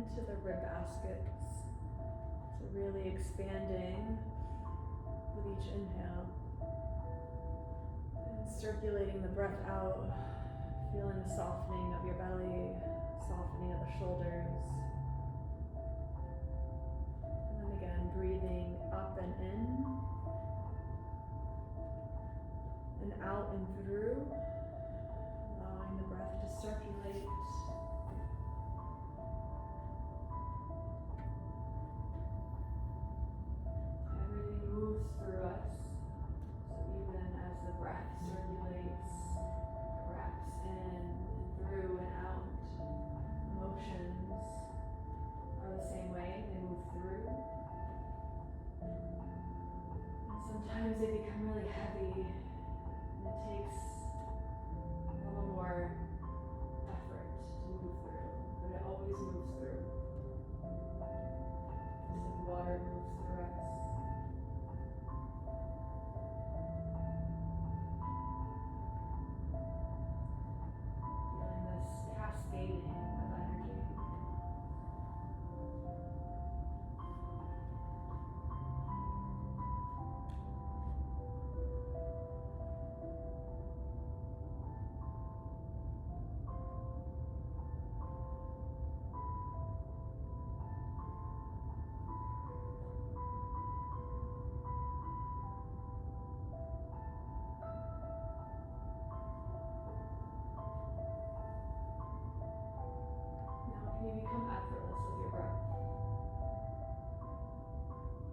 into the rib baskets. So really expanding with each inhale. And circulating the breath out, feeling the softening of your belly, softening of the shoulders. And then again, breathing up and in, and out and through, allowing the breath to circulate. Everything moves through us, so even as the breath circulates, wraps in and through and out, emotions are the same way, they move through. And sometimes they become really heavy, and it takes a little more effort to move through, but it always moves through. Just like water moves through us. Feeling this cascading of energy. Now can you become effortless with your breath?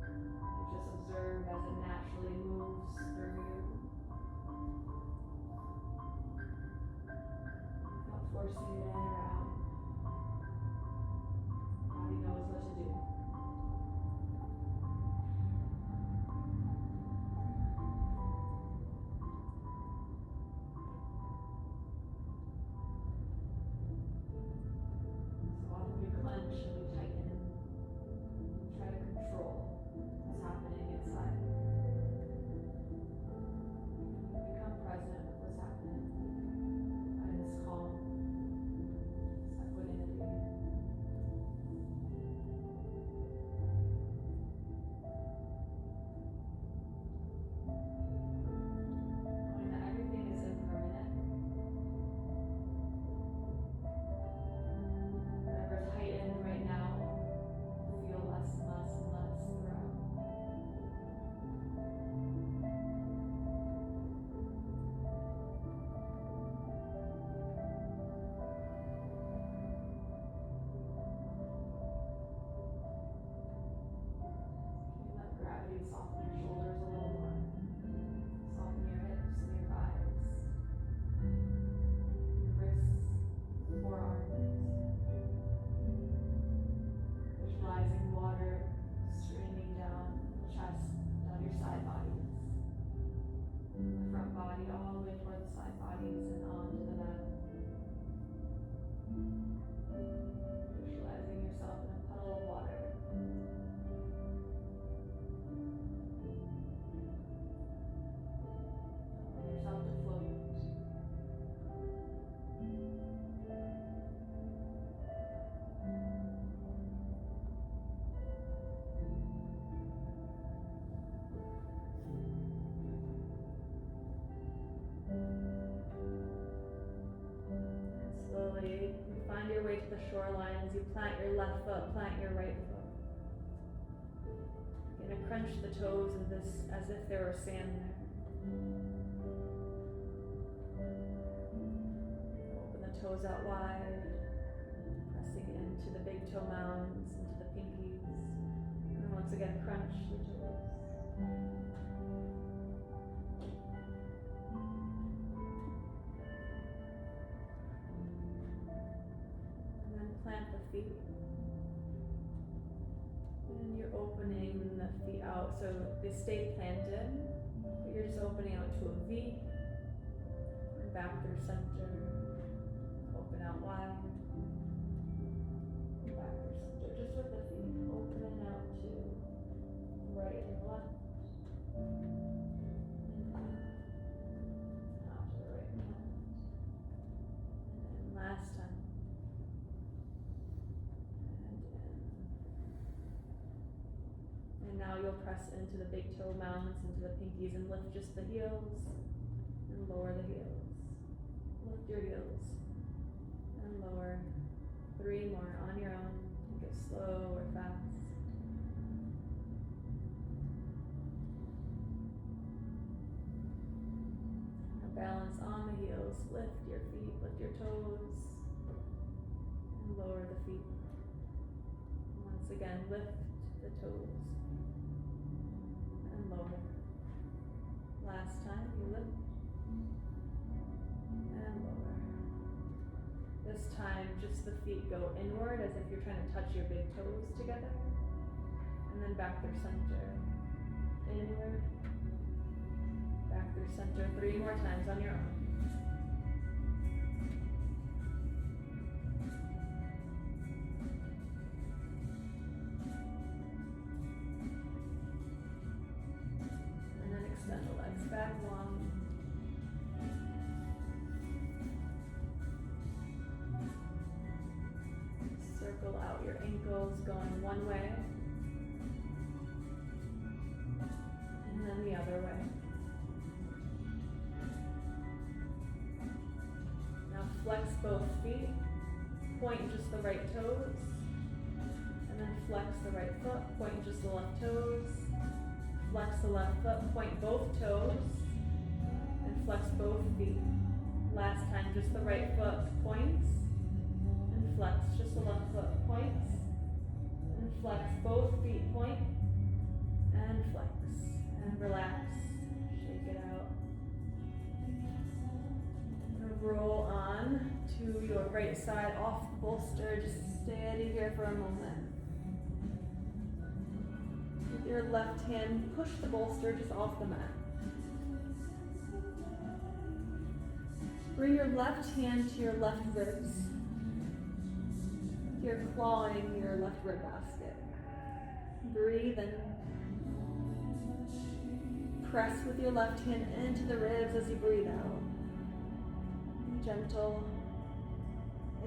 You just observe as it naturally moves through you. Without forcing it in or out. Body knows what to do. So often we clench and we tighten and try to control what's happening inside. You become present with what's happening by this calm, this equanimity. Knowing that everything is impermanent. Whatever's heightened right now will feel less and less and less throughout. Can you let gravity soften your shoulders a little more? Soften your hips and your thighs, your wrists, forearms. Visualizing water streaming down the chest, down your side bodies. The front body all the way toward the side bodies and onto the mat. Visualizing yourself in a puddle of water. Allowing yourself to float. And slowly you find your way to the shoreline as you plant your left foot, plant your right foot. You're going to crunch the toes of this as if there were sand there. Open the toes out wide, pressing into the big toe mounds, into the pinkies. And then once again, crunch the toes. And then plant the feet. And you're opening the feet out, so they stay planted, but you're just opening out to a V. And back through center. Open out wide. Back through center. Just with the feet. Opening out to right and left. And out to the right and left. And then last time. And press into the big toe mounds, into the pinkies, and lift just the heels and lower the heels. Lift your heels and lower. 3 more on your own. Go slow or fast. Now balance on the heels. Lift your feet, lift your toes, and lower the feet. Once again, lift the toes and lower. Last time, you lift and lower. This time, just the feet go inward as if you're trying to touch your big toes together. And then back through center. Inward. Back through center. 3 more times on your own. And then extend the legs back long. Circle out your ankles going one way and then the other way. Now flex both feet, point just the right toes, and then flex the right foot, point just the left toes, flex the left foot, point both toes, and flex both feet. Last time, just the right foot points, and flex just the left foot points, and flex both feet point, and flex, and relax, shake it out. And roll on to your right side off the bolster, just steady here for a moment. With your left hand, push the bolster just off the mat. Bring your left hand to your left ribs. You're clawing your left rib basket. Breathe and press with your left hand into the ribs as you breathe out. Gentle.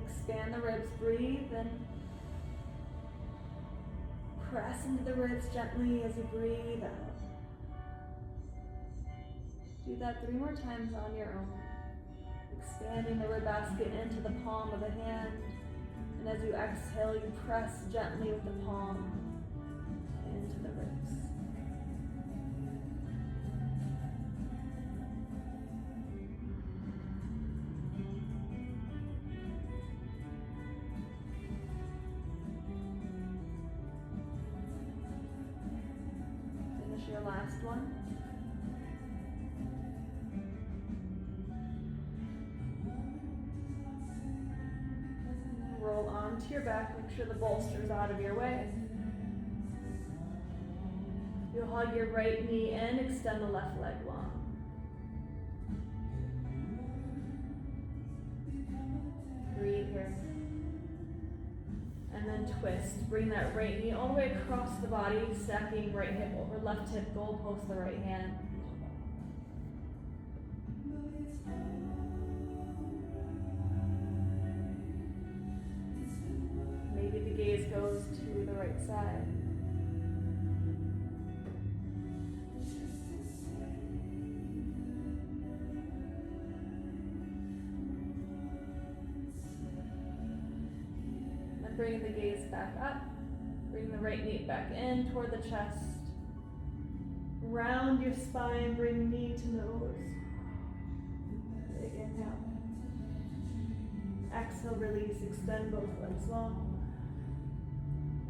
Expand the ribs. Breathe and press into the ribs gently as you breathe out. Do that 3 more times on your own. Expanding the rib basket into the palm of the hand. And as you exhale, you press gently with the palm into the ribs. Finish your last one. Roll onto your back, make sure the bolster's out of your way. You'll hug your right knee in, extend the left leg long. Breathe here. And then twist. Bring that right knee all the way across the body, stacking right hip over left hip, goalpost the right hand. Maybe the gaze goes to the right side. And bring the gaze back up. Bring the right knee back in toward the chest. Round your spine, bring knee to nose. Big inhale. Exhale, release, extend both legs long.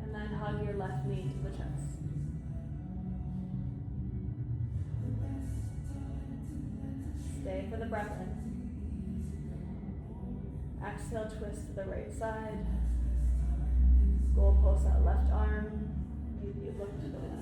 And then hug your left knee to the chest. Stay for the breath in. Exhale, twist to the right side. Goalpost that left arm. Maybe you look to the left.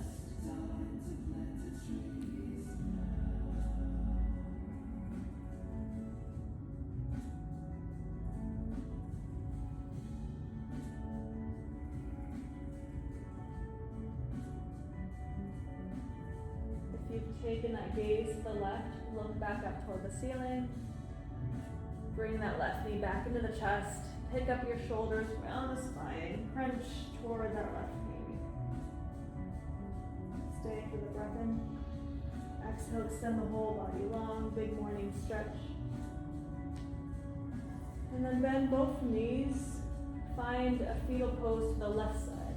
You've taken that gaze to the left, look back up toward the ceiling. Bring that left knee back into the chest. Pick up your shoulders around the spine. Crunch toward that left knee. Stay Stay for the breath in. Exhale, extend the whole body, long, big morning stretch. And then bend both knees. Find a fetal pose to the left side.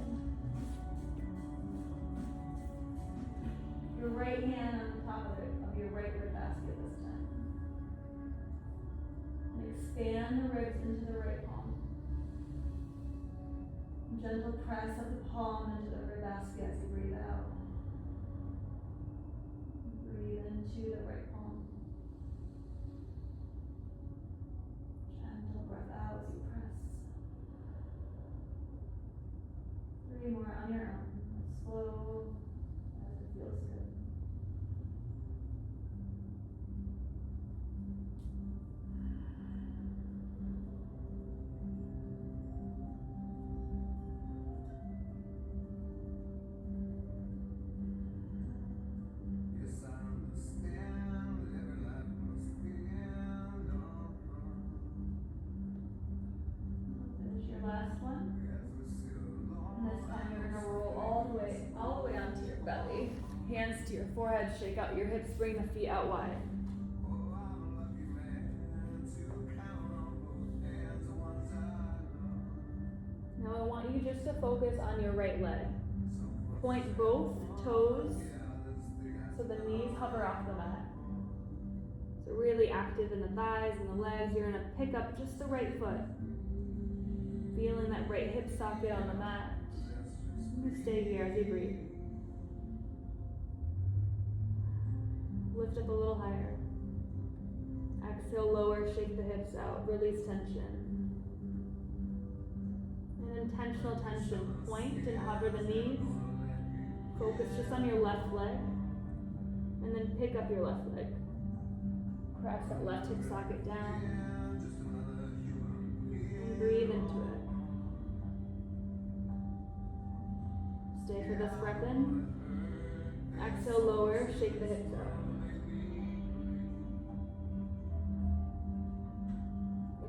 Your right hand on the top of your right rib basket this time. And expand the ribs into the right palm. Gentle press of the palm into the rib basket as you breathe out. Breathe into the right palm. Gentle breath out as you press. 3 more on your own. Slow as it feels good. Last one. And this time you're gonna roll all the way onto your belly. Hands to your forehead, shake out your hips, bring the feet out wide. Now I want you just to focus on your right leg. Point both toes so the knees hover off the mat. So really active in the thighs and the legs. You're gonna pick up just the right foot. Feeling that right hip socket on the mat. Stay here as you breathe. Lift up a little higher. Exhale, lower, shake the hips out, release tension. And intentional tension. Point and hover the knees. Focus just on your left leg. And then pick up your left leg. Press that left hip socket down. And breathe into it. Stay for this breath in. Exhale, lower, shake the hips out.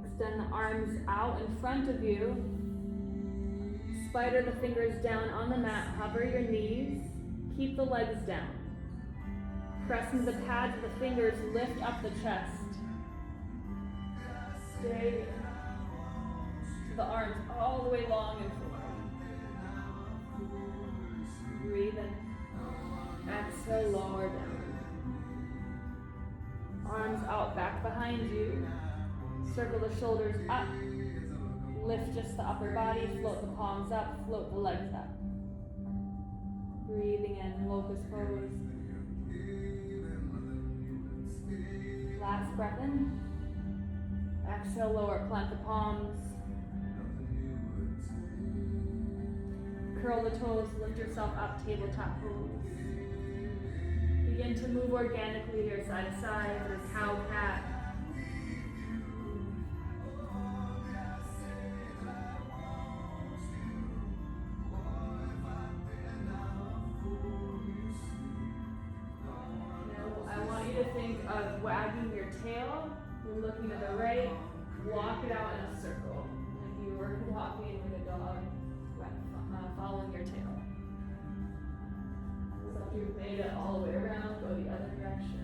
Extend the arms out in front of you. Spider the fingers down on the mat. Hover your knees. Keep the legs down. Press into the pads of the fingers. Lift up the chest. Stay to the arms all the way long and forward. Breathe in. Exhale, lower down. Arms out back behind you. Circle the shoulders up. Lift just the upper body. Float the palms up. Float the legs up. Breathing in, locust pose. Last breath in. Exhale, lower, plant the palms. Curl the toes, lift yourself up, tabletop pose. Begin to move organically here, side to side, or cow cat. Now, I want you to think of wagging your tail. You're looking to the right, walk it out in a circle, like you were walking with a dog. Following your tail. So if you've made it all the way around, go the other direction.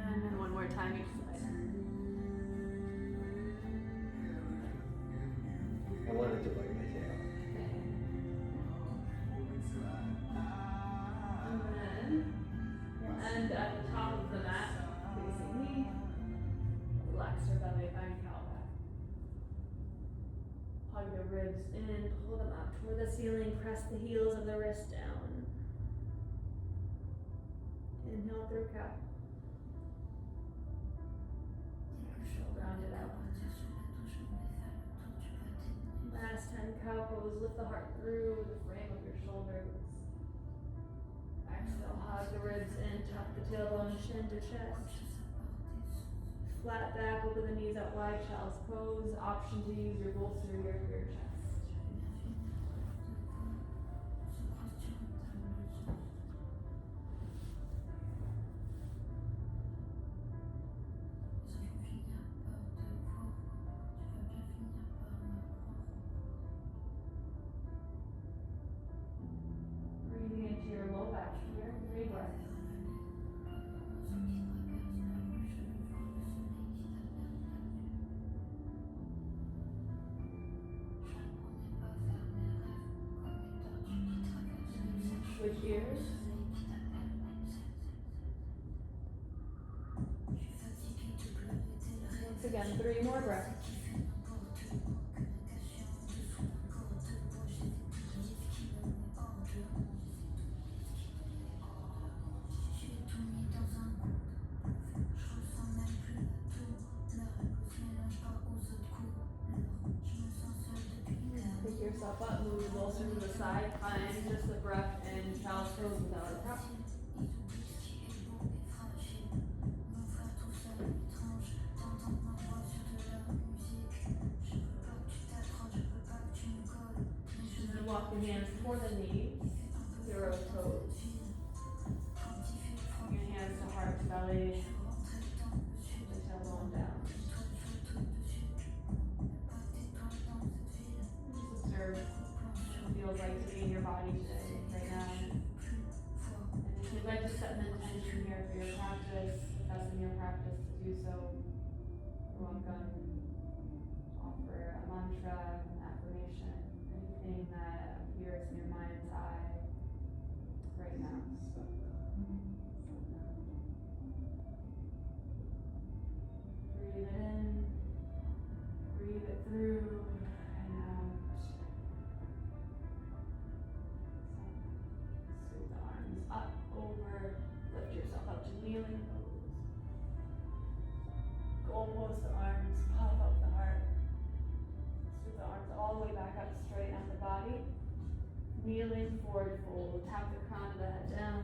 And then one more time each side. I wanted to wag my tail. And then we'll end at the top of the mat, facing me. Relax your belly, find cow back. Hug the ribs in, pull them out toward the ceiling, press the heels of the wrist down. Inhale through cow. Round it out. Last time, cow pose, lift the heart through the frame of your shoulders. Exhale, hug the ribs in, tuck the tailbone, chin to chest. Flat back, open the knees out wide, child's pose. Option to use your bolster here for your chest. 3 more breaths. Pick yourself up, move the bolster to the side, find just the breath and child's pose without a prop. And then walk your hands toward the knees, 0 toes. Your hands to heart, belly, the tailbone down. Just observe what it feels like to be in your body today, right now. And if you'd like to set an intention here for your practice, if that's in your practice to do so, you're welcome. Offer a mantra, an affirmation, anything that appears in your mind's eye right now. Breathe it in, breathe it through, and out. Scoop the arms up, over, lift yourself up to kneeling pose. Goal pose the arms, puff up the heart. Scoop the arms all the way back up, straighten out the body. Kneeling forward fold, tap the crown of the head down.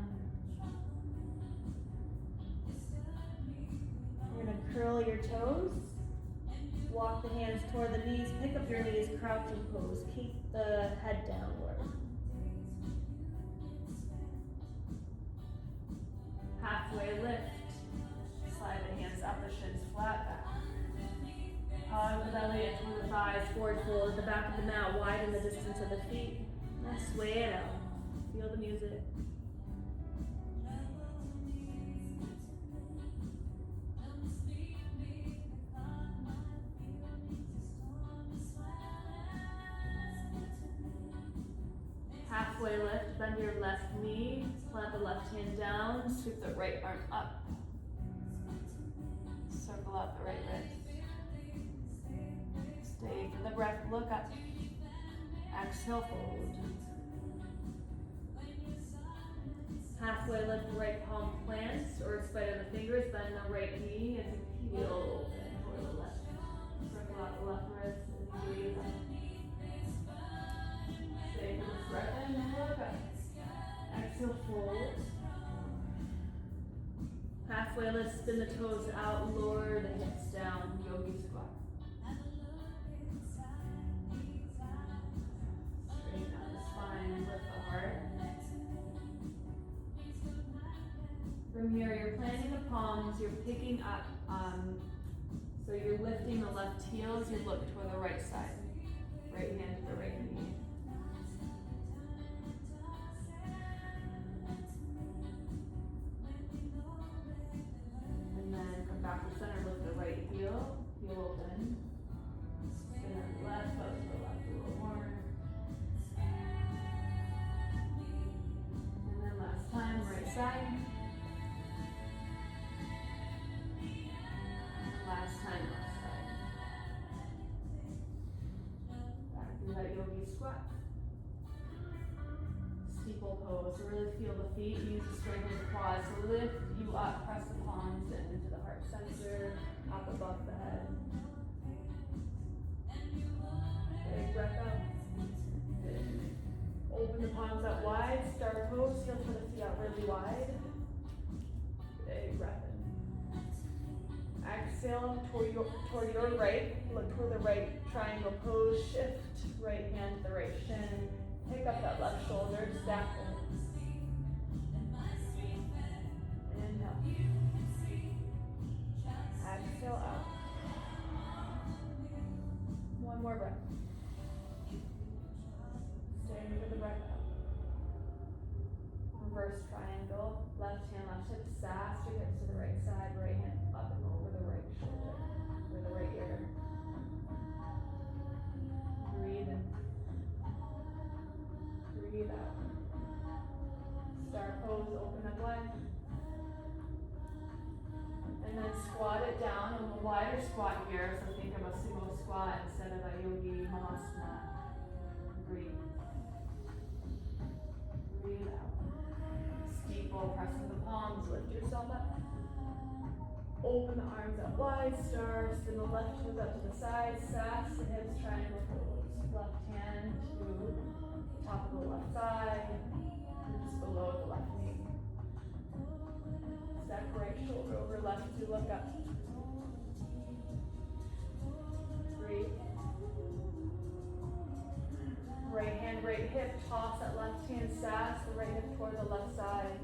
You're gonna curl your toes, walk the hands toward the knees, pick up your knees, crouching pose, keep the head downward. Halfway lift, slide the hands up, the shins flat back. Hug the belly into the thighs, forward fold at the back of the mat, widen the distance of the feet. Now sway it out, feel the music. Halfway lift, bend your left knee, plant the left hand down, sweep the right arm up. Circle out the right wrist. Stay for the breath, look up. Exhale, fold. Halfway lift, right palm plants, or split of the fingers, bend the right knee as you peel open toward the left. Circle out the left wrist and breathe up. Stay for this breath in, look up. Exhale, fold. Halfway lift, spin the toes out, lower the hips down, yogi squat. Straighten out the spine, lift the heart. From here, you're planting the palms, you're picking up, so you're lifting the left heels, you look toward the right side. Right hand to the right knee. And then come back to center, lift the right heel, heel open. Spin on the left, up to the left a little more. And then last time, right side. Last time, left side. Back through that yogi squat. Steeple pose, so really feel the feet, use the strength of the quads to lift you up, press the palms into the heart center, up above the head. Big breath out. Open the palms out wide, star pose, feel for the feet out really wide. Big breath in. Exhale toward your right, look toward the right triangle pose, shift right hand to the right shin, pick up that left shoulder, stack it. Inhale. Exhale out. One more breath. Staying for the breath out. Reverse triangle, left hand, left hip, sass your hips to the right side, right hand up and over the right shoulder, or the right ear. Breathe in. Breathe out. Star pose, open up wide. And then squat it down, and a wider squat here, so open the arms out wide, star, spin the left toes up to the side, sacks the hips, triangle pose. Left hand to top of the left thigh, and just below the left knee. Stack right shoulder over left as you look up. Breathe. Right hand, right hip, toss that left hand, sass the right hip toward the left side.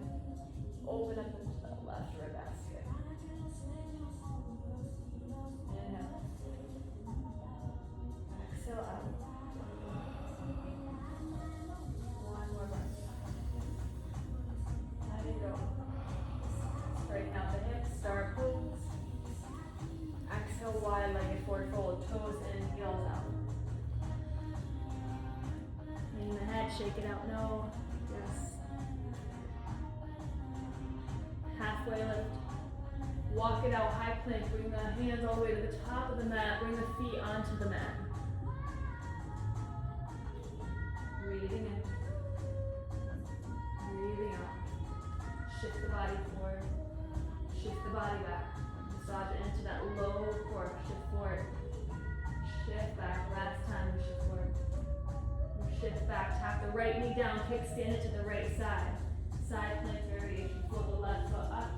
Open up into the left rib basket. Inhale. Exhale out. One more breath. Let it go. Straighten out the hips, star pose. Exhale, wide-legged forward fold, toes in, heels out. Lean the head, shake it out, no. Yes. Halfway lift. Walk it out, high plank. Bring the hands all the way to the top of the mat. Bring the feet onto the mat. Breathing in. Breathing out. Shift the body forward. Shift the body back. Massage it into that low core. Shift forward. Shift back. Last time we shift forward. Shift back. Tap the right knee down. Kickstand it to the right side. Side plank variation. Pull the left foot up.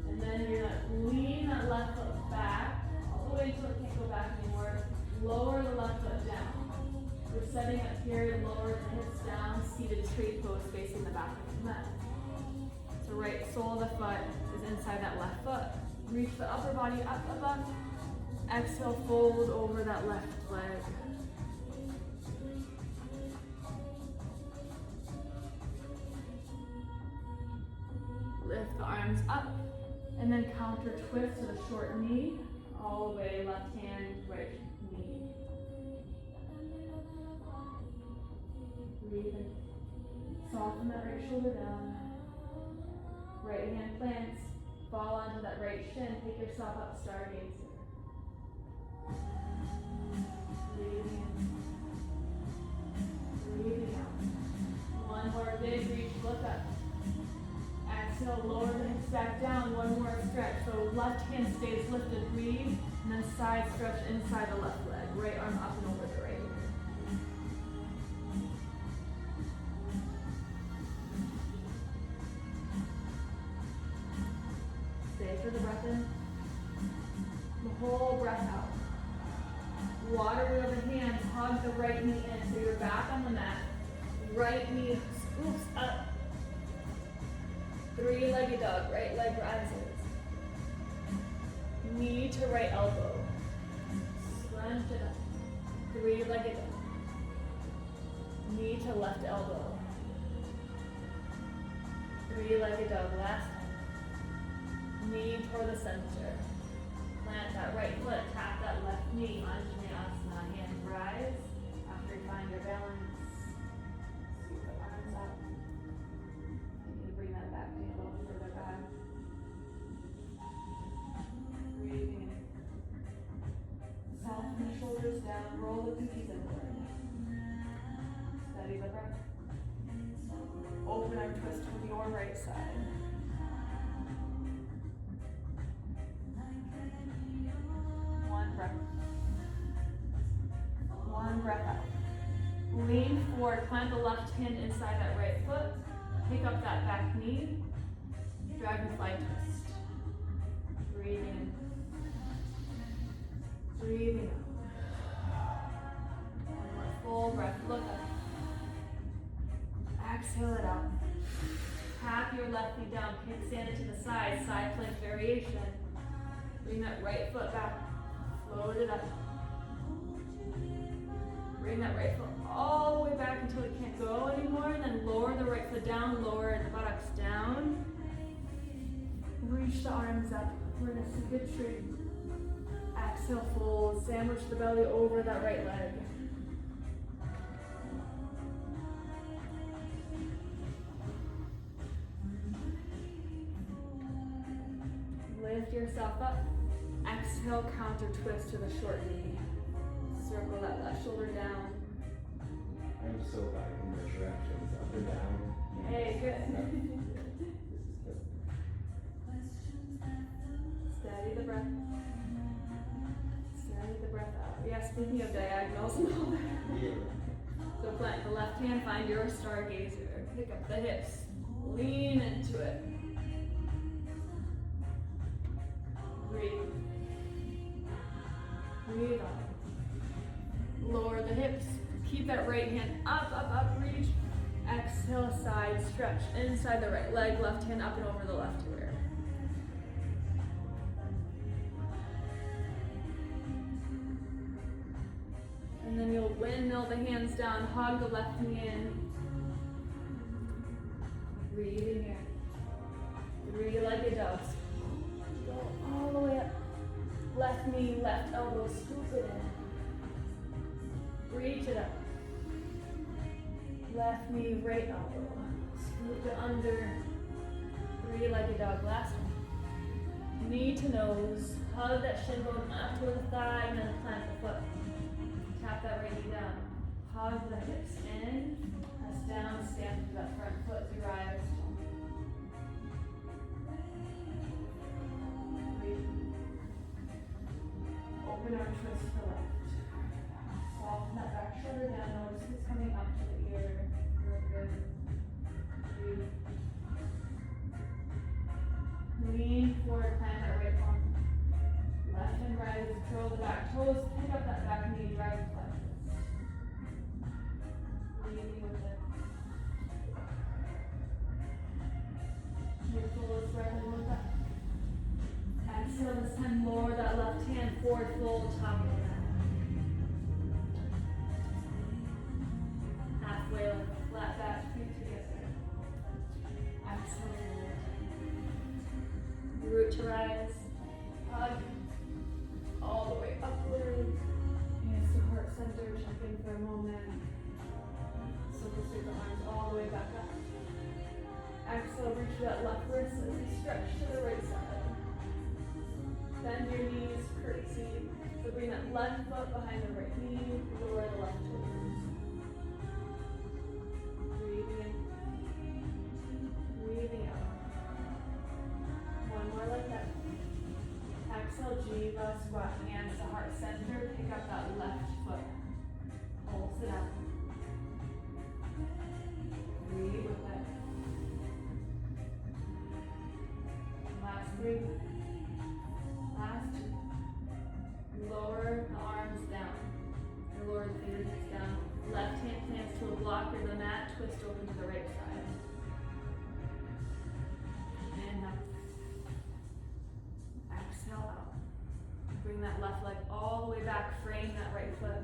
And then you're gonna lean that left foot back. All the way until it can't go back anymore. Lower the left foot down. We're setting up here. Lower the hips down. Seated tree pose facing the back of the mat. The right sole of the foot is inside that left foot. Reach the upper body up above. Exhale, fold over that left leg. Lift the arms up, and then counter twist to the short knee, all the way, left hand, right knee. Breathe in. Soften that right shoulder down. Right hand plants, fall onto that right shin, pick yourself up, stargazer. Breathing in. Breathing out. One more big reach, look up. Exhale, lower the hips back down, one more stretch. So left hand stays lifted, breathe, and then side stretch inside the left leg. Right arm up and over the right. Stay for the breath in. The whole breath out. Water wheel the hands, hug the right knee in. So you're back on the mat. Right knee scoops up. Three-legged dog, right leg rises. Knee to right elbow. Scrunch it up. Three-legged dog. Knee to left elbow. Three-legged dog, last time. Knee toward the center. Plant that right foot, tap that left knee, Anjaneyasana, hands rise. After you find your balance, scoop the arms up. You need to bring that back knee a little further back. Breathing in. Soften the shoulders down, roll the pinkies inward. Steady the breath. Open arm twist to your right side. One breath. One breath out. Lean forward, plant the left hand inside that right foot. Pick up that back knee. Dragonfly twist. Breathing in. Breathing out. One more full breath. Look up. Exhale it out. Tap your left knee down. Kickstand it to the side. Side plank variation. Bring that right foot back. Float it up. Bring that right foot all the way back until it can't go anymore. And then lower the right foot down. Lower the buttocks down. Reach the arms up. We're in a seated tree. Exhale, fold. Sandwich the belly over that right leg. Lift yourself up. Exhale, counter twist to the short knee. Circle that left shoulder down. I'm so bad in the directions, up and down. Hey, good. This is good. Steady the breath. Steady the breath out. Yeah, speaking of diagonals and all that. Yeah. So plant the left hand, find your stargazer. Pick up the hips. Lean into it. Breathe. Breathe out. Lower the hips. Keep that right hand up, up, up, reach. Exhale, side stretch. Inside the right leg, left hand up and over the left ear. And then you'll windmill the hands down, hug the left knee in. Breathe in here. 3-legged dogs. Go all the way up. Left knee, left elbow, scoop it in. Reach it up. Left knee, right elbow. Scoop it under. 3-legged dog. Last one. Knee to nose. Hug that shin bone up toward the thigh and then plant the foot. Tap that right knee down. Hug the hips in. Press down. Stand to that front foot to rise. Breathe. Open arm twist to the left. Soften that back shoulder down. Notice who's coming up to the ear. Real good. Breathe. Lean forward, plant that right palm. Left hand rises, curl the back toes, pick up that back knee, drive the left wrist. Breathing with it. Your fullest breath in with that. Exhale, this time lower that left hand forward, fold, top of the mat. Halfway lift, flat back, feet together. Exhale, fold. Root to rise. Hug. All the way upward. Hands to heart center, check in for a moment. Circle the arms all the way back up. Exhale, reach for that left wrist as you stretch to the right side. Bend your knees, curtsy. So bring that left foot behind the right knee, lower the left toes. Breathing in. Breathing out. One more like that. Exhale, Jiva, squat hands to heart center. Pick up that left foot. Pulse it out. Breathe with it. Last 3. Last 2. Lower the arms down. Or lower the fingertips down. Left hand plants to a block or the mat. Twist open to the right side. And up. Exhale out. Bring that left leg all the way back. Frame that right foot.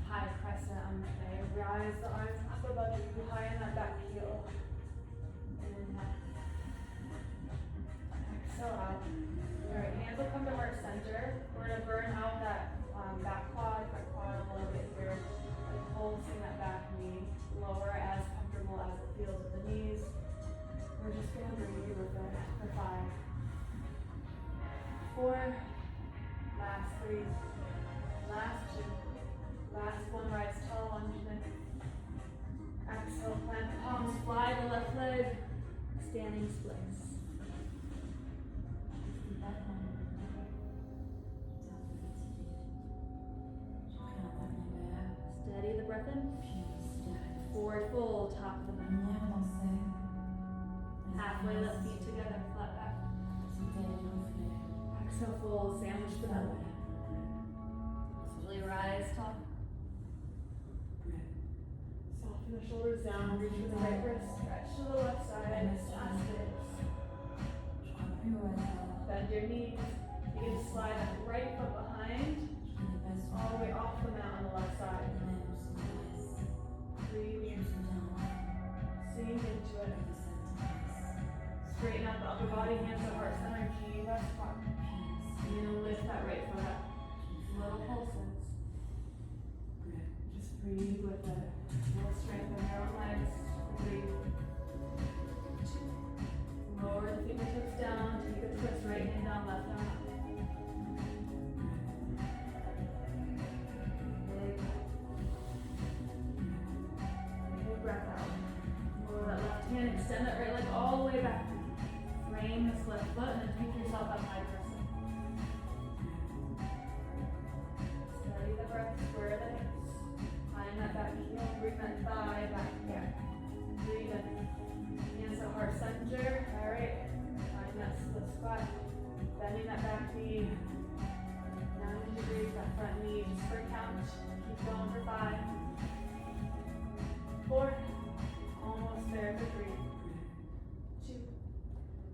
High crescent underneath. Rise the arms up above you. High on that back heel. Inhale. Exhale out. Alright, hands will come to heart center. We're going to burn out that back quad a little bit here. Like pulsing that back knee. Lower as comfortable as it feels with the knees. We're just going to breathe with it for 5. 4. Last 3. Last 2. Last 1. Rise tall, lunge in. Exhale, plant the palms, fly the left leg. Standing splits. Steady the breath in. Forward fold, top of the mat. Halfway lift, feet together, flat back. Exhale, fold, sandwich the belly. Slowly rise tall. Soften the shoulders down, reach for the right wrist, stretch to the left side, last hips. Bend your knees. You can slide that right foot behind, all the way off the mat on the left side. Breathe in. Sink into it. Straighten out the upper body, hands to heart center, Jiva squat. You're going to lift that right foot up. Little pulses. Just breathe with it. Little strength in your own legs. 3, 2, Keep going for 5, 4, almost there for 3, 2,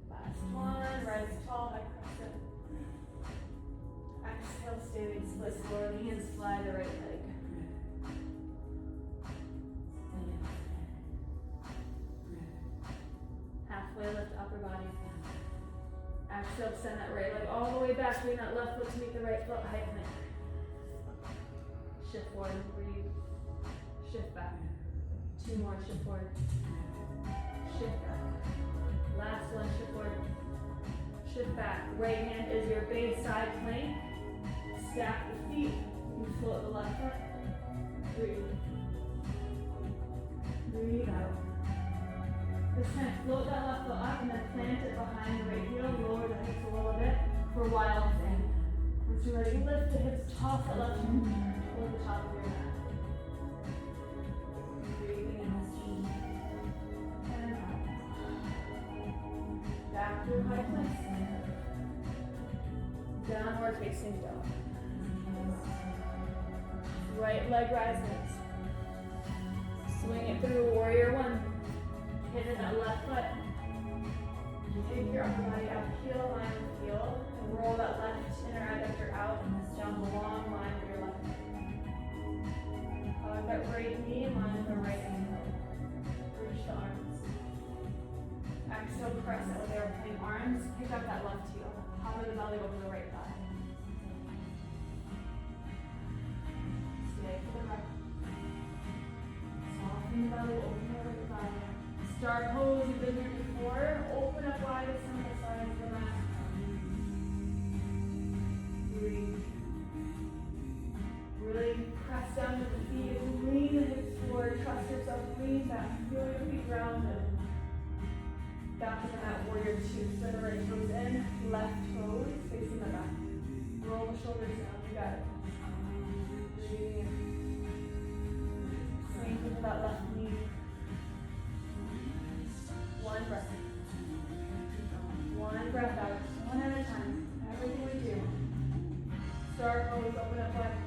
last one, rise tall, high crescent. Exhale, standing split, lower the hands, fly the right leg. Halfway lift upper body. Exhale, send that right leg all the way back, bring that left foot to meet the right foot, high plank. Shift forward, breathe. Shift back. 2 more, shift forward. Shift back. Last one, shift forward. Shift back. Right hand is your base side plank. Stack the feet. You float the left foot. Breathe. Breathe out. This time, float that left foot up and then plant it behind the right heel. Lower the hips a little bit for wild thing. Once you're ready, lift the hips, toss that left hand over the top of your mat. Breathing in. And out. Back to high plank. Downward facing dog. Right leg rises. Swing it through, warrior 1. Hitting that left foot. Take your upper body up, heel line with heel, and roll that left inner adductor out down the long line of your left foot. Hug that right knee in line with the right ankle. Reach the arms. Exhale, press out with airplane arms. Pick up that left heel. Hover the belly over the right thigh. Stay for the breath. Soften the belly, open the right thigh. Start pose, you've been here before. Open up wide to some of the sides of the mat. Breathe. Really press down with the feet. Lean the hips forward. Trust yourself. Lean back. Feel your feet grounded. Back to the mat, warrior 2. So the right toes in, left toes facing the back. Roll the shoulders down. You got it. Breathing in. Sink into that left knee. 1 breath. 1 breath out. 1 at a time. Everything we do. Start pose, open up wide.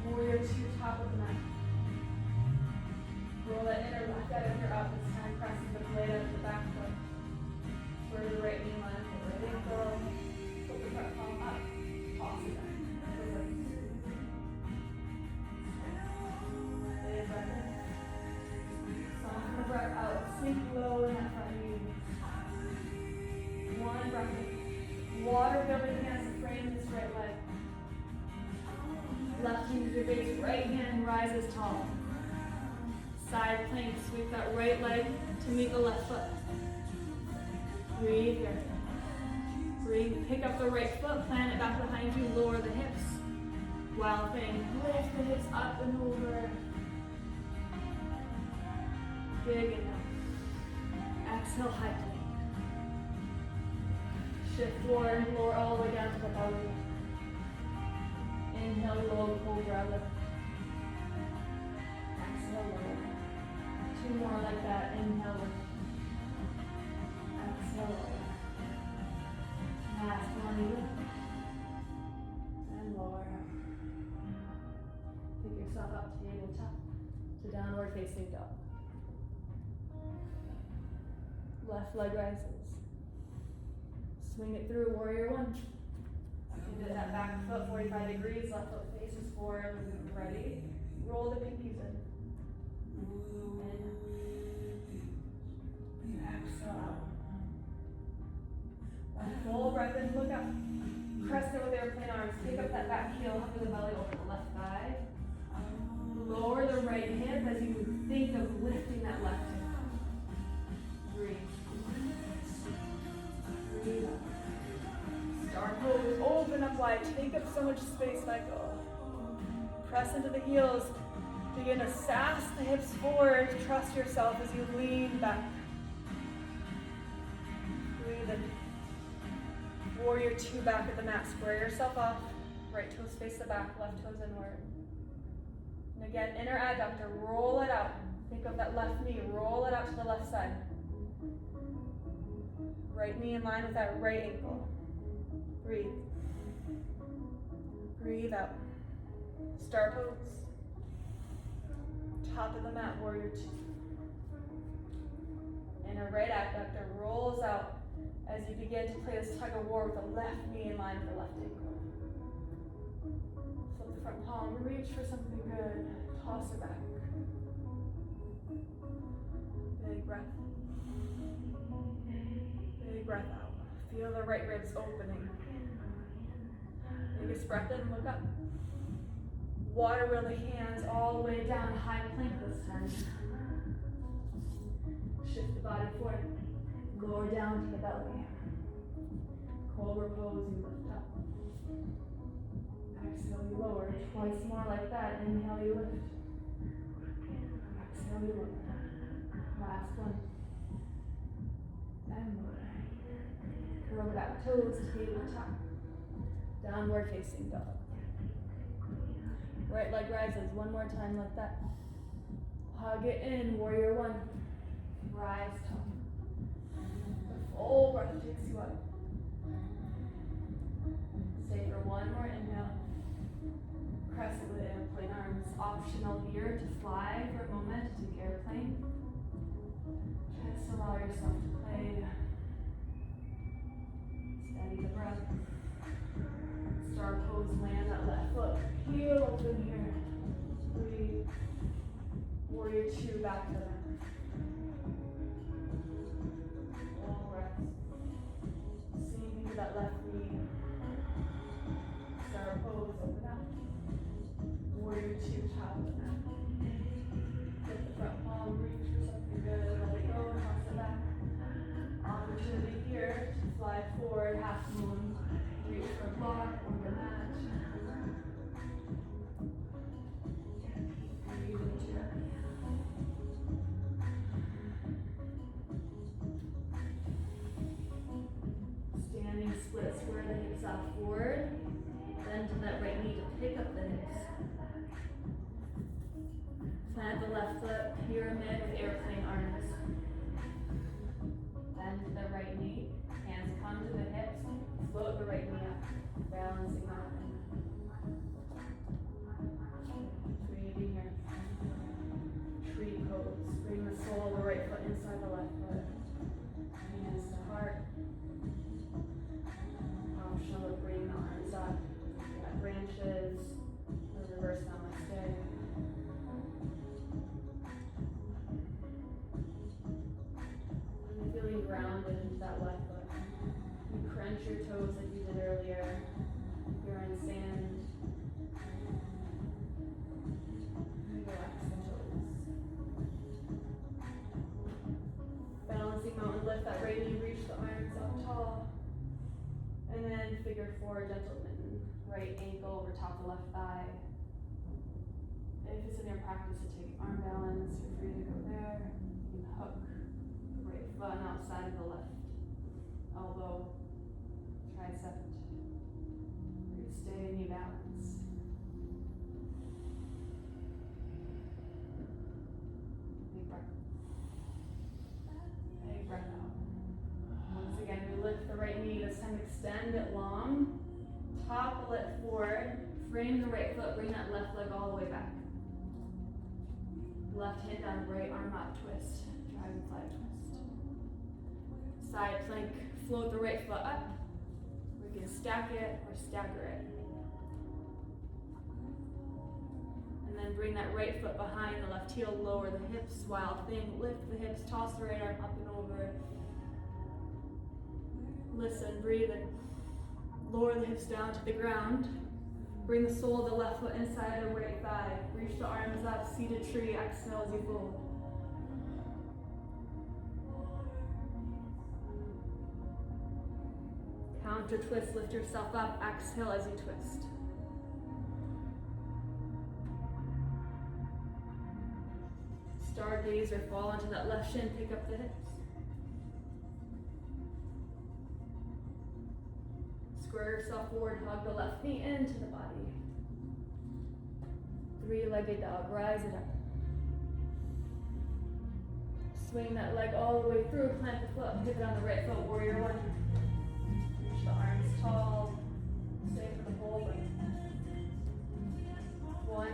Warrior 2, top of the mat. Roll that inner left adductor up. This time pressing the blade out of the back foot. Square the right knee line, the right ankle. Put the front palm up. Toss it back. Stay breath in. Soften the breath out. Sink low in that front knee. 1 breath in. Water building against the frame of this right leg. Left hand is your base. Right hand rises tall. Side plank. Sweep that right leg to meet the left foot. Breathe here. Breathe. Pick up the right foot. Plant it back behind you. Lower the hips. Wild thing. Lift the hips up and over. Big enough. Exhale, high plank. Shift forward, lower all the way down to the belly. Inhale, low cobra lift. Exhale, lower. 2 more like that. Inhale, lift. Exhale, lower. Last one, lift. And lower. Pick yourself up, tabletop, to downward facing dog. Left leg rises. Swing it through, warrior 1. You did that back foot 45 degrees, left foot faces forward, ready. Roll the pinkies in. In. Exhale out. Full breath in, look up. Press it with airplane arms. Pick up that back heel, hover the belly over the left thigh. Lower the right hip as you think of lifting that left hip. Breathe. Breathe up. Start pose. Open up wide. Take up so much space, Michael. Press into the heels. Begin to sass the hips forward. Trust yourself as you lean back. Breathe in. Warrior 2 back at the mat. Square yourself off. Right toes face the back, left toes inward. And again, inner adductor. Roll it out. Think of that left knee. Roll it out to the left side. Right knee in line with that right ankle. Breathe. Breathe out. Star pose. Top of the mat, warrior two. And a right abductor rolls out as you begin to play this tug of war with the left knee in line with the left ankle. Flip the front palm, reach for something good. Toss it back. Big breath. Big breath out. Feel the right ribs opening. Biggest breath in, look up. Water wheel the hands all the way down, high plank this time. Shift the body forward. Lower down to the belly. Cobra pose, you lift up. Exhale, you lower. Twice more like that. Inhale, you lift. Exhale, you lower. Last one. And lower. Curl the back toes, tabletop. Downward facing dog. Right leg rises one more time like that. Hug it in, warrior one. Rise tall. The full breath takes you up. Stay for one more inhale. Crescent with airplane arms. Optional here to fly for a moment, to take airplane. Just allow yourself to play. Steady the breath. Star pose, land that left foot. Heel open here. Breathe. Warrior two, back to the mat. Long breaths. Same thing to that left knee. Star pose, open up. Warrior two, top of the mat. Lift the front palm, reach for something good. Let it go, toss it back. Opportunity here to fly forward, half moon. Reach for a block on the mat. Breathe into it. Standing split, square the hips out forward. Bend to that right knee to pick up the hips. Plant the left foot, pyramid with airplane arms. Bend to the right knee, hands come to the hips. Float the right knee up, balancing out. Breathing here. Tree pose. Bring the sole of the right foot inside the left foot. Hands to heart. Optional, bring the arms up. Got branches. The reverse namaste. And feeling grounded into that left foot. You crunch your toes like you did earlier. You're in sand. Relax the toes. Balancing mountain lift, that right knee, reach the arms up tall. And then figure four, gentle mitten. Right ankle over top of the left thigh. If it's in your practice to take arm balance, you're free to go there. You can hook the right foot on outside of the left elbow. Tricep. Stay in knee balance. Big breath. Big breath out. Once again, we lift the right knee. This time extend it long. Topple it forward. Frame the right foot. Bring that left leg all the way back. Left hand down, right arm out, twist. Dragonfly twist. Side plank. Float the right foot up. We can stack it or stagger it. And then bring that right foot behind the left heel, lower the hips, wild thing, lift the hips, toss the right arm up and over. Listen, breathe and lower the hips down to the ground. Bring the sole of the left foot inside the right thigh. Reach the arms up, seated tree, exhale as you fold. Counter twist, lift yourself up, exhale as you twist. Stargazer, fall onto that left shin, pick up the hips. Square yourself forward, hug the left knee into the body. Three-legged dog, rise it up. Swing that leg all the way through, plant the foot, pivot on the right foot, warrior one. Reach the arms tall, stay for the whole breath.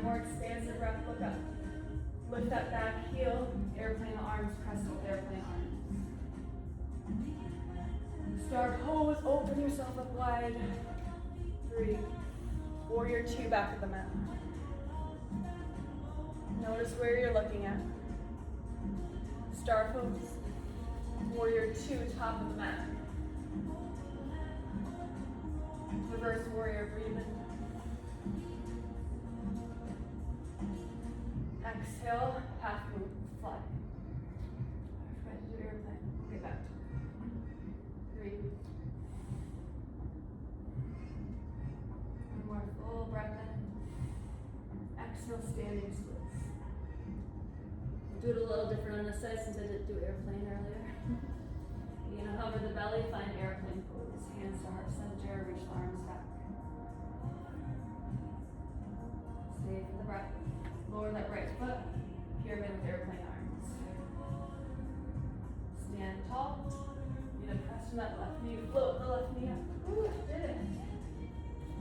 more expansive breath, look up. Lift that back heel, airplane arms, press with airplane arms. Start pose, open yourself up wide. 3, warrior 2, back of the mat. Notice where you're looking at. Star pose, warrior 2, top of the mat. Reverse warrior, breathe in. Exhale, half move, fly. Try to do airplane. Okay, back. 3. One more full breath in. Exhale, standing splits. Do it a little different on this side since I didn't do airplane earlier. You're gonna hover the belly, find airplane pose. Hands to heart center, reach the arms back. Stay for the breath. Lower that right foot, pyramid with airplane arms. Stand tall. You're gonna press from that left knee, float the left knee up. Ooh, did it.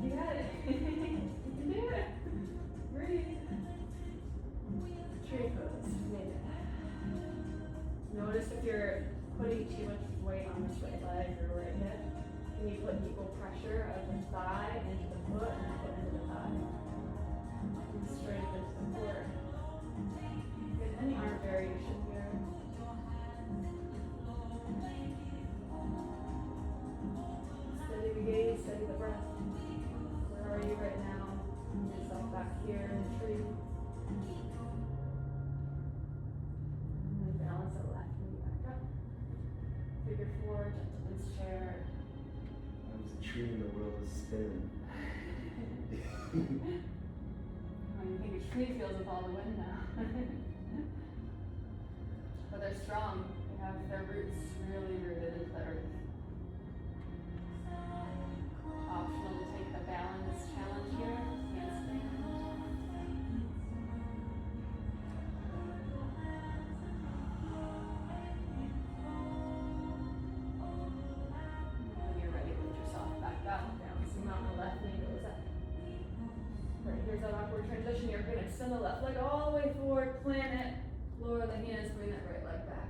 You got it. You can do it. Breathe. Tree pose. Made it. Notice if you're putting too much weight on this right leg or right hip, can you put equal pressure of the thigh into the foot and the foot into the thigh? And straight into the core. Good. Any arm variation here. Steady the gaze, steady the breath. Where are you right now? Bring yourself back here in the tree. And then balance the left knee back up. Figure 4, gentleman's chair. I was a tree in the world of spinning. How do you think a tree feels with all the wind now? But they're strong. They have their roots really rooted into the earth. Optional to take the balance challenge here. Handstand. When you're ready, lift yourself back up, down. So mountain, the left knee goes up. Right, here's that awkward transition. You're going to extend the left leg all the way forward, plant it, lower the hands, bring that right leg back.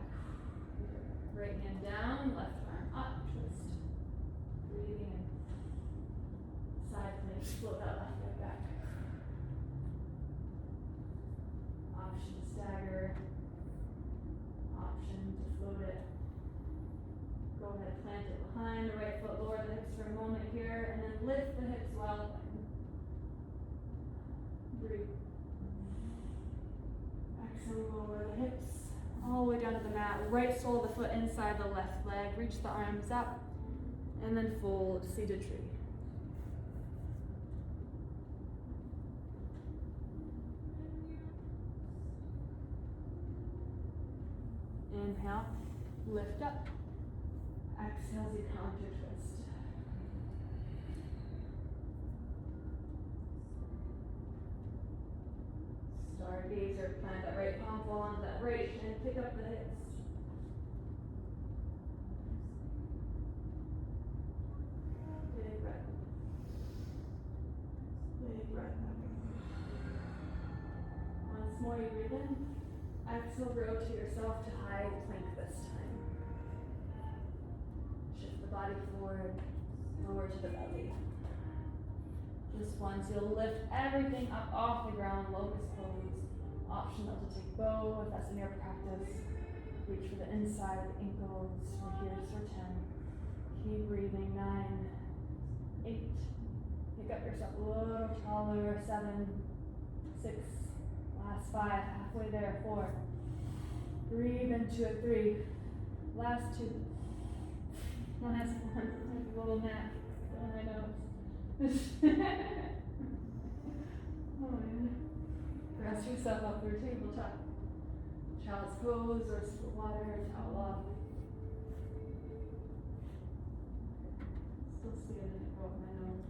Right hand down, left arm up, twist. Breathing in. Side plank, float that left leg back. Option to stagger. Option to float it. Go ahead, plant it behind the right foot, lower the hips for a moment here, and then lift the hips while breathe. Exhale, lower the hips all the way down to the mat. Right sole of the foot inside the left leg. Reach the arms up, and then fold, seated tree. Inhale, lift up. Exhale as you counter twist. Stargazer, plant that right palm, fall onto that right, and pick up the hips. Big breath. Big breath. Once more, you breathe in. Exhale, rotate yourself to high plank this time. Shift the body forward, lower to the belly. Just once, you'll lift everything up off the ground, locust pose. Optional to take bow if that's in your practice. Reach for the inside of the ankles. We're here for 10. Keep breathing. 9, 8. Pick up yourself a little taller. 7, 6. Last 5. Halfway there. 4. Breathe into a 3. Last 2. Last 1. Like a little nap. Oh, I know. Oh man. Rest yourself up for tabletop. Child's pose or split water, towel off. Still standing, it broke my nose.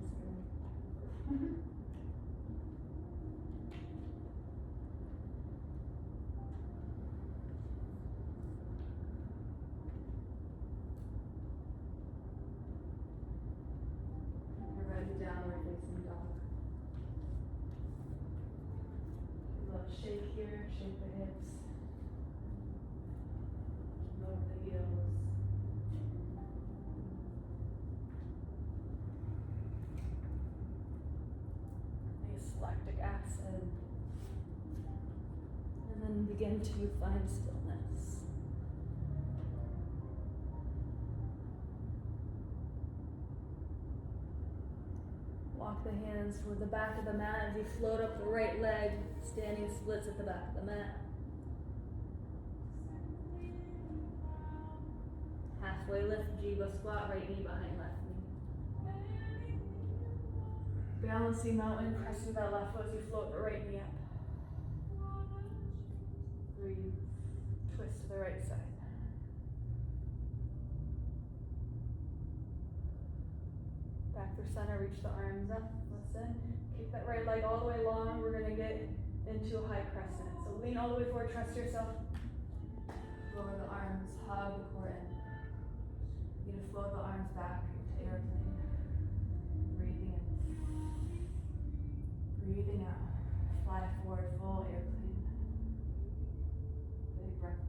You're ready, downward facing dog. shake here, shake the hips. Lower the heels. Nice lactic acid. And then begin to find stillness. Walk the hands toward the back of the mat as you float up the right leg, standing splits at the back of the mat. Halfway lift, jiva squat, right knee behind left knee. Balancing mountain, pressing that left foot as you float the right knee up. Breathe, twist to the right side. Back through center, reach the arms up, listen. Kick that right leg all the way long. We're gonna get into a high crescent. So lean all the way forward, trust yourself. Lower the arms, hug the core in. You're gonna float the arms back to airplane. Breathing in. Breathing out. Fly forward, full airplane. Big breath.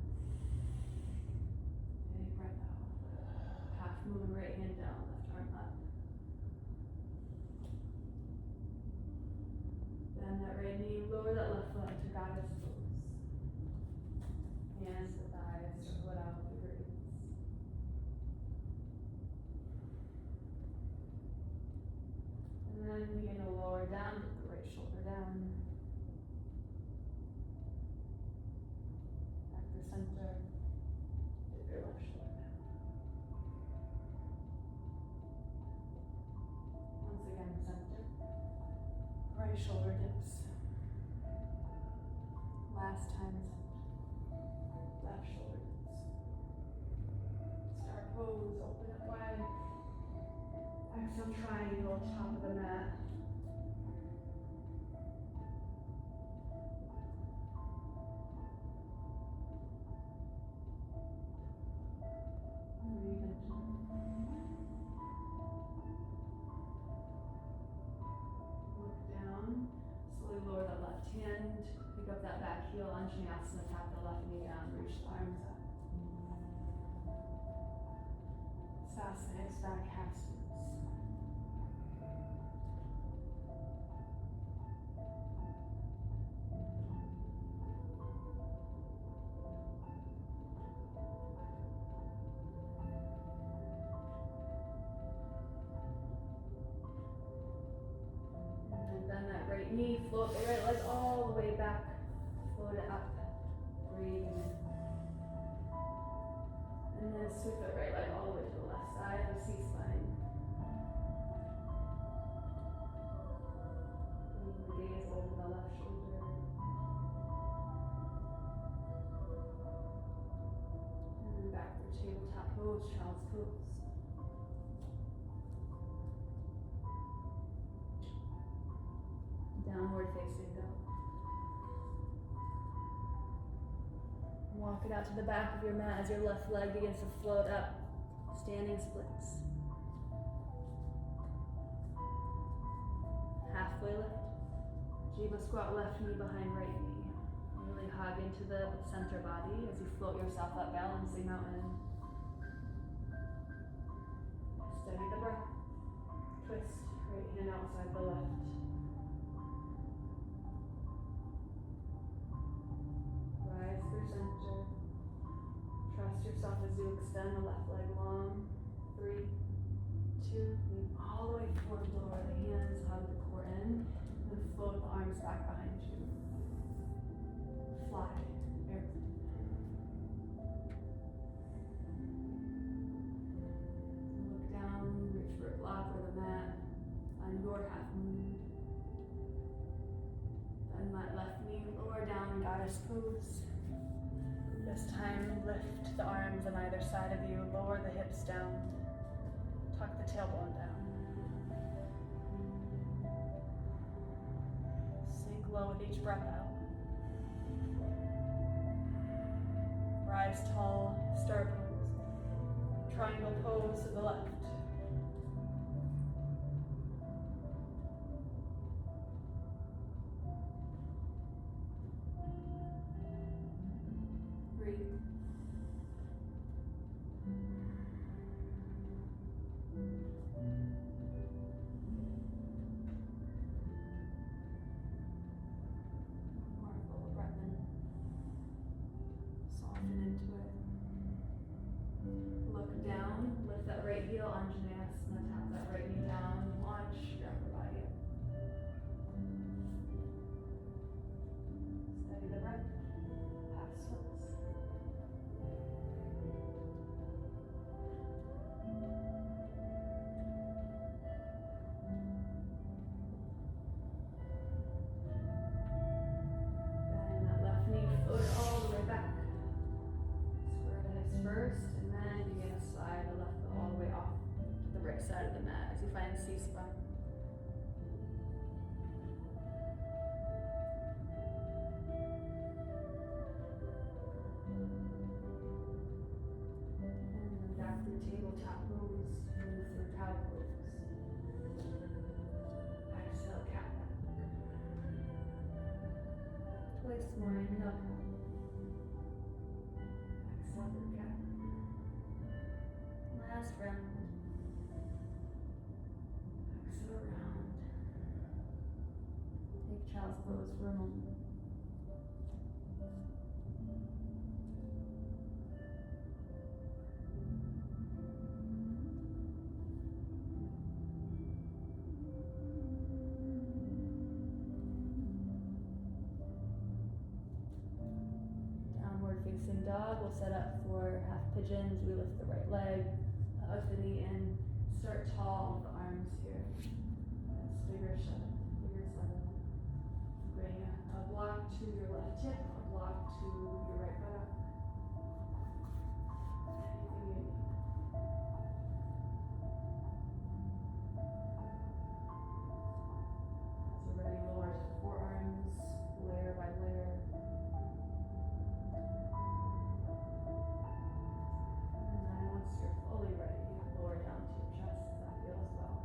Big breath out. Half moon, right hand down, left arm up. Bend that right knee, lower that left foot into goddess pose. Hands to thighs, circle it out with the glutes. And then begin to lower down, get the right shoulder down. Back to center, get your left shoulder down. Once again, center. Right shoulder dips. Last time, left shoulder dips. Start pose, open it wide. Exhale, triangle, top of the mat. Breathe in. Look down. Slowly lower that left hand. Pick up that back heel, Anjaneyasana, tap the left knee down, reach the arms up. Sasana, hips back, half splits. And then bend that right knee, float the right leg all the way back, float it up, breathing in. And then sweep that right leg all the way to the left side of the C-spine. Bring the gaze over the left shoulder. And then back to tabletop pose, child's pose. Downward facing dog. Walk it out to the back of your mat as your left leg begins to float up, standing splits. Halfway lift. Jiva squat, left knee behind right knee. Really hug into the center body as you float yourself up, balancing mountain. Steady the breath. Twist, right hand outside the left. Rise through center. Trust yourself as you extend the left leg long. 3, 2, lean all the way forward, lower the hands, hug the core in, and then float the arms back behind you. Fly, airplane. Look down, reach for a block or the mat on your half moon. Bend that left knee, lower down, goddess pose. This time, lift the arms on either side of you, lower the hips down, tuck the tailbone down. Sink low with each breath out. Rise tall, star pose. Triangle pose to the left. top pose, move through cow pose. Exhale, cat back. Twice more, inhale, cat. Exhale through cat. Last round. Exhale round. Take child's pose for a moment. Downward facing dog. We'll set up for half pigeons. We lift the right leg, hug the knee in, start tall with the arms here. That's figure 7. Bring a block to your left hip, a block to your right buttock. Anything you need. As you're ready, lower to the forearms, layer by layer. And then once you're fully ready, lower down to your chest as that feels well.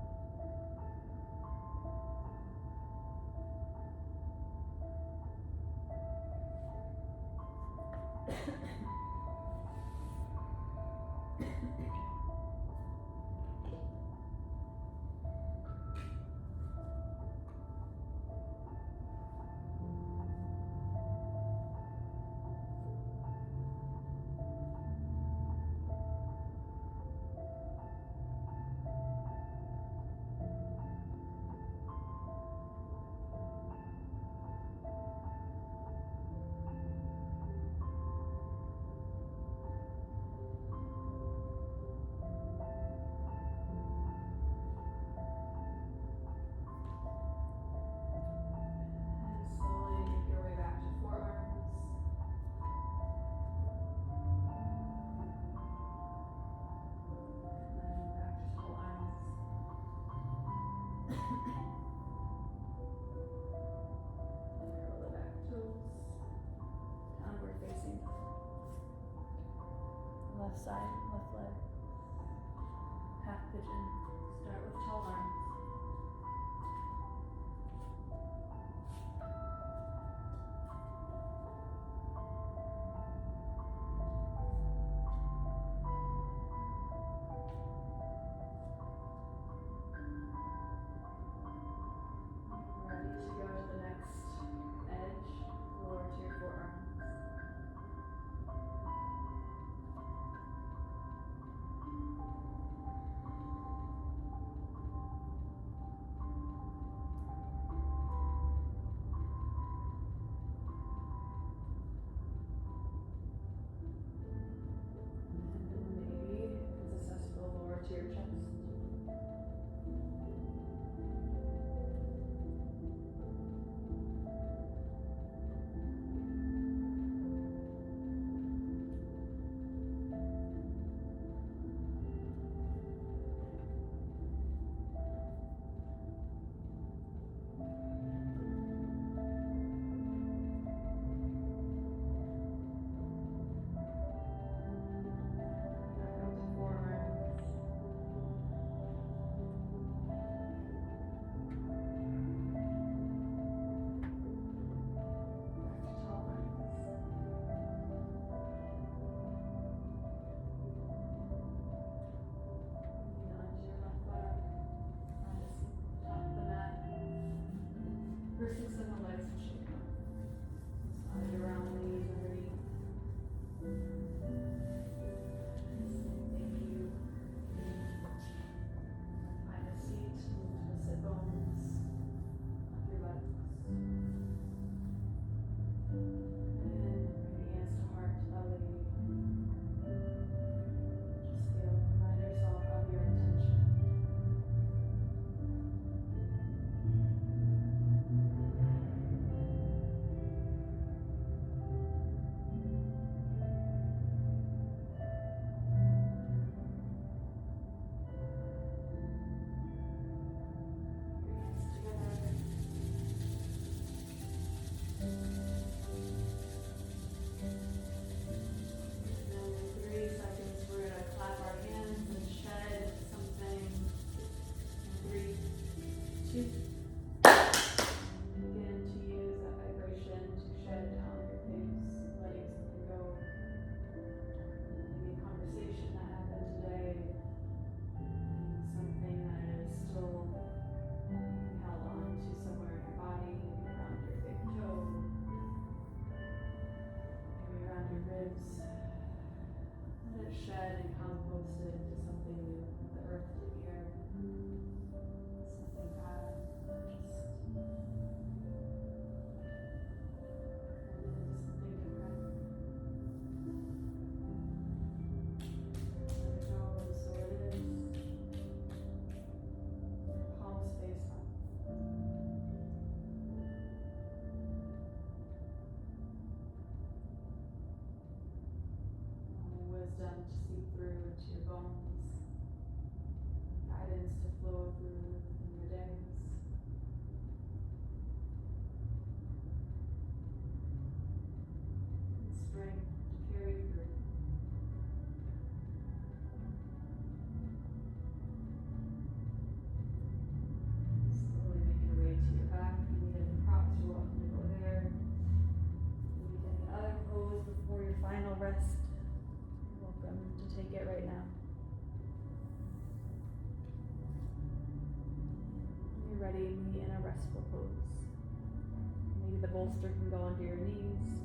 Left side, left leg. Half pigeon. Start with tall arms. Ready to go to the next edge. Lower to your forearms. Maybe, if it's accessible, lower to your chest. Back up to forearms. Back to tall arms. Knee onto your left buttock. Find a seat top of the mat. Wrists extend the legs and shake them. Slide around the knees underneath. Thank you. Find a seat, move to the sit bones of your buttocks. And bring the hands to heart, belly. Just feel, remind yourself of your intention. to your bones, guidance to flow through in your days. And strength to carry through. Slowly make your way to your back. If you need any props, you're welcome to go there. If you need any other pose before your final rest, you're welcome to take it right now. When you're ready, meet in a restful pose. Maybe the bolster can go under your knees.